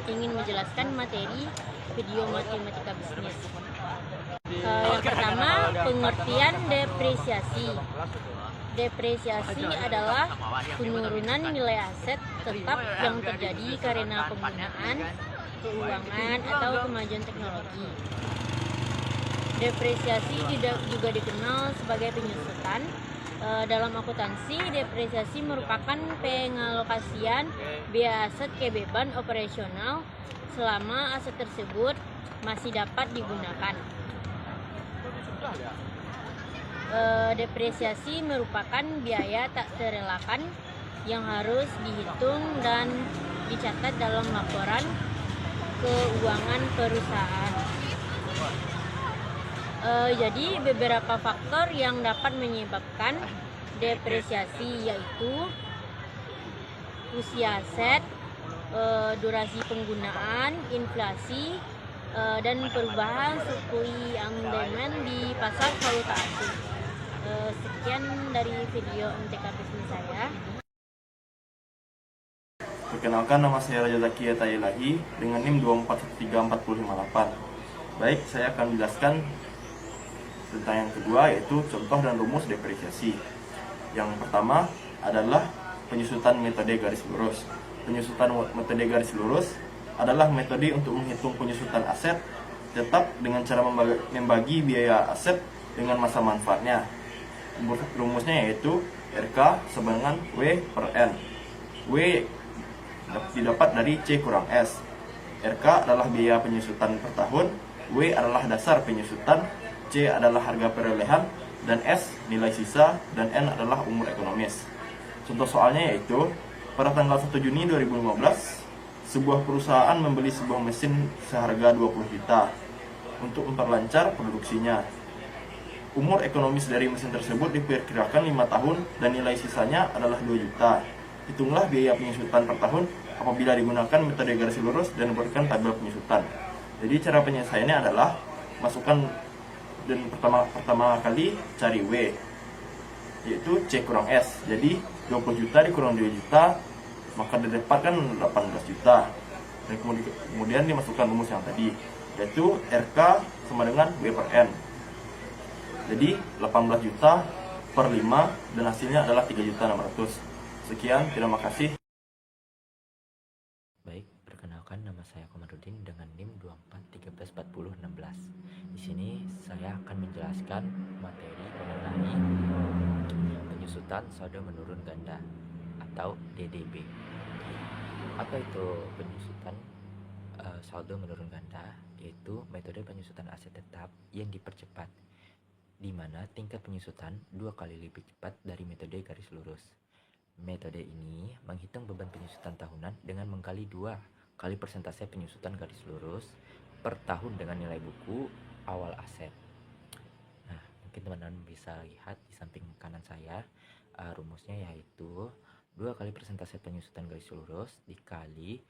ingin menjelaskan materi video matematika bisnis. Yang pertama, pengertian depresiasi. Depresiasi adalah penurunan nilai aset tetap yang terjadi karena penggunaan, keuangan, atau kemajuan teknologi. Depresiasi juga dikenal sebagai penyusutan. Dalam akuntansi, depresiasi merupakan pengalokasian biaya aset ke beban operasional selama aset tersebut masih dapat digunakan. Depresiasi merupakan biaya tak terelakkan yang harus dihitung dan dicatat dalam laporan keuangan perusahaan. Jadi beberapa faktor yang dapat menyebabkan depresiasi yaitu usia aset, durasi penggunaan, inflasi, dan perubahan suku amandemen di pasar valuta asing. Sekian dari video MTK Bisnis saya. Perkenalkan, nama saya Raja Zakia Tayilahi dengan NIM 2434058. Baik, saya akan menjelaskan tentang yang kedua, yaitu contoh dan rumus depresiasi. Yang pertama adalah penyusutan metode garis lurus. Penyusutan metode garis lurus adalah metode untuk menghitung penyusutan aset tetap dengan cara membagi biaya aset dengan masa manfaatnya. Rumusnya yaitu RK sama dengan W per N. W didapat dari C kurang S. RK adalah biaya penyusutan per tahun, W adalah dasar penyusutan, C adalah harga perolehan, dan S nilai sisa, dan N adalah umur ekonomis. Contoh soalnya yaitu, pada tanggal 1 Juni 2015, sebuah perusahaan membeli sebuah mesin seharga 20 juta untuk memperlancar produksinya. Umur ekonomis dari mesin tersebut diperkirakan 5 tahun dan nilai sisanya adalah 2 juta. Hitunglah biaya penyusutan per tahun apabila digunakan metode garis lurus dan berikan tabel penyusutan. Jadi cara penyelesaiannya adalah masukkan dan pertama kali cari W, yaitu C kurang S. Jadi 20 juta dikurang 2 juta, maka didapatkan 18 juta. Dan kemudian dimasukkan rumus yang tadi, yaitu RK sama dengan W per N. Jadi 18 juta per 5 dan hasilnya adalah 3.600.000. Sekian, terima kasih. Baik, perkenalkan, nama saya Komarudin dengan NIM 24134016. Di sini saya akan menjelaskan materi mengenai penyusutan saldo menurun ganda atau DDB. Apa itu penyusutan saldo menurun ganda? Yaitu metode penyusutan aset tetap yang dipercepat, di mana tingkat penyusutan 2 kali lebih cepat dari metode garis lurus. Metode ini menghitung beban penyusutan tahunan dengan mengkali 2 kali persentase penyusutan garis lurus per tahun dengan nilai buku awal aset. Nah, mungkin teman-teman bisa lihat di samping kanan saya, rumusnya yaitu 2 kali persentase penyusutan garis lurus dikali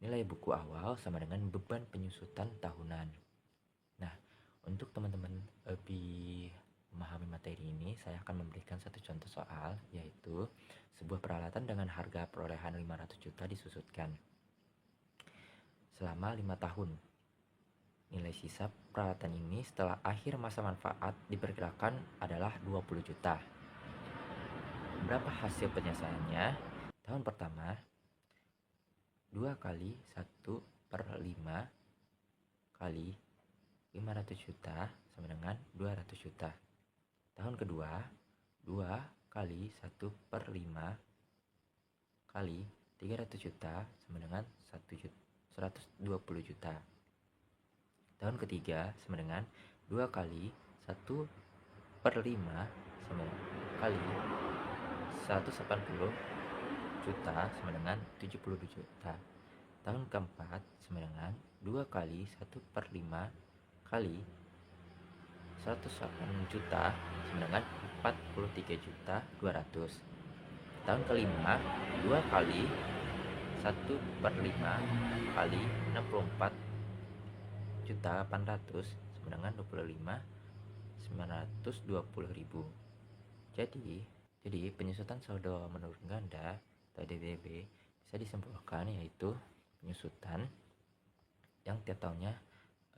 nilai buku awal sama dengan beban penyusutan tahunan. Nah, untuk teman-teman lebih memahami materi ini, saya akan memberikan satu contoh soal, yaitu sebuah peralatan dengan harga perolehan 500 juta disusutkan selama 5 tahun. Nilai sisa peralatan ini setelah akhir masa manfaat diperkirakan adalah 20 juta. Berapa hasil penyelesaiannya? Tahun pertama, 2 kali 1 per 5 kali 500 juta sama dengan 200 juta. Tahun kedua, 2 kali 1 per 5 kali 300 juta sama dengan 120 juta. Tahun ketiga sama dengan 2 kali 1 per 5 sama kali 180 juta sama dengan 72 juta. Tahun keempat sama dengan 2 kali 1 per 5 kali 108 juta sama dengan 43 juta 200. Tahun kelima, 2 kali 1 per 5 kali 64 juta 800 sama dengan 25.920.000. Jadi penyusutan saldo menurun ganda atau DDB Bisa disimpulkan yaitu penyusutan yang tiap tahunnya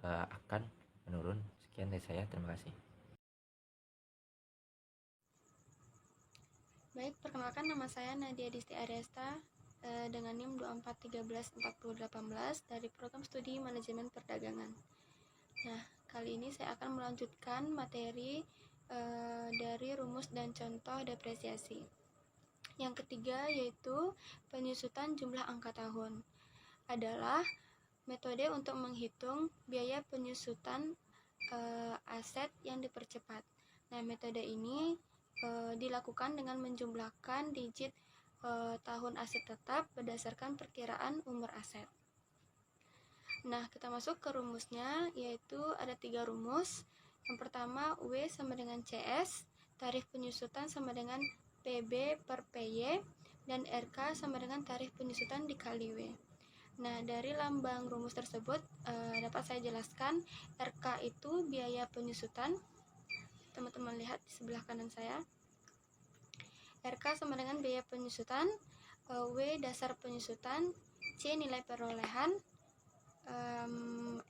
akan menurun. Sekian dari saya, terima kasih. Baik, perkenalkan nama saya Nadia Disti Ariesta dengan NIM 24134018 dari Program Studi Manajemen Perdagangan. Nah, kali ini saya akan melanjutkan materi dari rumus dan contoh depresiasi. Yang ketiga yaitu penyusutan jumlah angka tahun. Adalah metode untuk menghitung biaya penyusutan aset yang dipercepat. Nah, metode ini dilakukan dengan menjumlahkan digit tahun aset tetap berdasarkan perkiraan umur aset. Nah, kita masuk ke rumusnya, yaitu ada 3 rumus. Yang pertama, W sama dengan CS, tarif penyusutan sama dengan PB per PY, dan RK sama dengan tarif penyusutan dikali W. Nah, dari lambang rumus tersebut dapat saya jelaskan, RK itu biaya penyusutan. Teman-teman lihat di sebelah kanan saya. RK sama dengan biaya penyusutan, W dasar penyusutan, C nilai perolehan,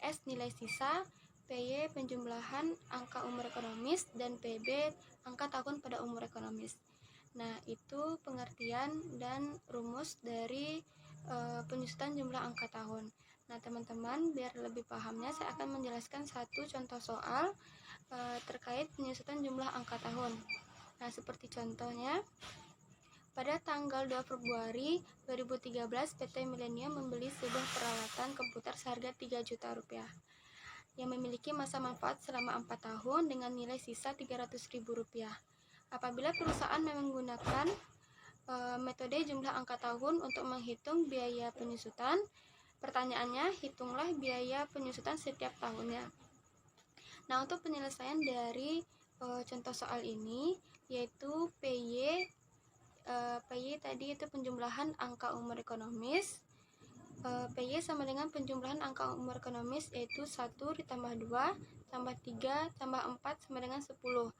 S nilai sisa, PY penjumlahan angka umur ekonomis, dan PB angka tahun pada umur ekonomis. Nah, itu pengertian dan rumus dari penyusutan jumlah angka tahun. Nah, teman-teman, biar lebih pahamnya saya akan menjelaskan satu contoh soal terkait penyusutan jumlah angka tahun. Nah, seperti contohnya, pada tanggal 2 Februari 2013, PT Millennium membeli sebuah peralatan komputer seharga 3 juta rupiah yang memiliki masa manfaat selama 4 tahun dengan nilai sisa 300.000 rupiah. Apabila perusahaan menggunakan metode jumlah angka tahun untuk menghitung biaya penyusutan, pertanyaannya, hitunglah biaya penyusutan setiap tahunnya. Nah, untuk penyelesaian dari contoh soal ini, yaitu PY tadi itu penjumlahan angka umur ekonomis. PY sama dengan penjumlahan angka umur ekonomis, yaitu 1 ditambah 2 tambah 3 tambah 4 sama dengan 10.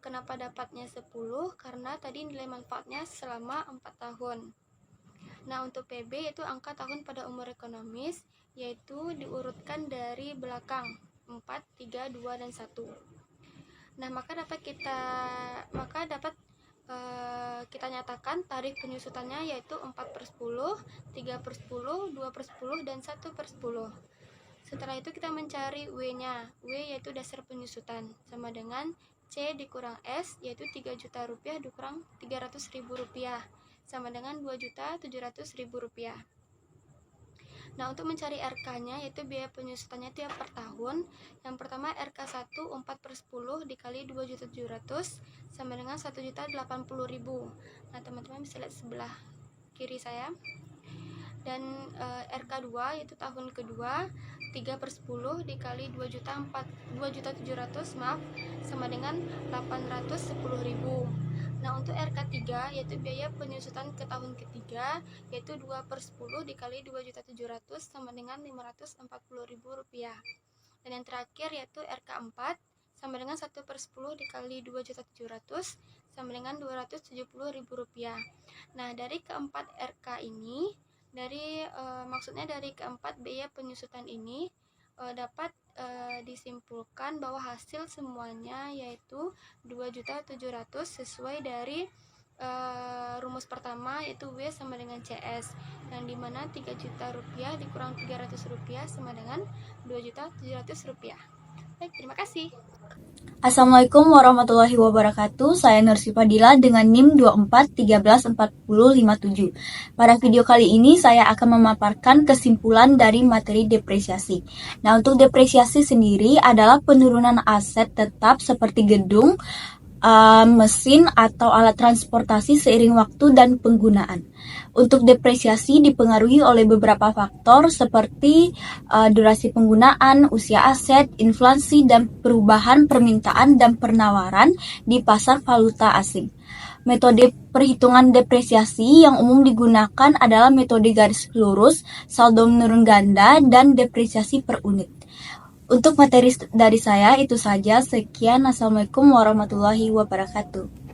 Kenapa dapatnya 10? Karena tadi nilai manfaatnya selama 4 tahun. Nah, untuk PB yaitu angka tahun pada umur ekonomis, yaitu diurutkan dari belakang 4, 3, 2, dan 1. Nah, maka dapat kita nyatakan tarif penyusutannya yaitu 4/10, 3/10, 2/10, dan 1/10. Setelah itu kita mencari W-nya. W yaitu dasar penyusutan, sama dengan C dikurang S, yaitu 3 juta rupiah dikurang 300.000 rupiah, sama dengan 2.700.000 rupiah. Nah, untuk mencari RK-nya, yaitu biaya penyusutannya itu per tahun. Yang pertama, RK1 4/10 dikali 2.700 sama dengan 1.080.000. Nah, teman-teman bisa lihat sebelah kiri saya. Dan RK2 yaitu tahun kedua, 3/10 dikali 2.700 sama dengan 810.000. Nah, untuk RK3 yaitu biaya penyusutan ke tahun ketiga, yaitu 2/10 dikali 2.700 sama dengan 540.000 rupiah. Dan yang terakhir yaitu RK4 sama dengan 1/10 dikali 2.700 sama dengan 270.000 rupiah. Nah, dari keempat RK ini, maksudnya dari keempat biaya penyusutan ini dapat disimpulkan bahwa hasil semuanya yaitu 2.700.000 sesuai dari rumus pertama, yaitu W sama dengan CS, yang dimana 3 juta rupiah dikurang 300 rupiah sama dengan 2.700.000 rupiah. Baik, terima kasih. Assalamualaikum warahmatullahi wabarakatuh. Saya Nursi Fadila dengan NIM 24134057. Pada video kali ini saya akan memaparkan kesimpulan dari materi depresiasi. Nah, untuk depresiasi sendiri adalah penurunan aset tetap seperti gedung, mesin atau alat transportasi seiring waktu dan penggunaan. Untuk depresiasi dipengaruhi oleh beberapa faktor seperti durasi penggunaan, usia aset, inflasi, dan perubahan permintaan dan penawaran di pasar valuta asing. Metode perhitungan depresiasi yang umum digunakan adalah metode garis lurus, saldo menurun ganda, dan depresiasi per unit. Untuk materi dari saya itu saja. Sekian. Assalamualaikum warahmatullahi wabarakatuh.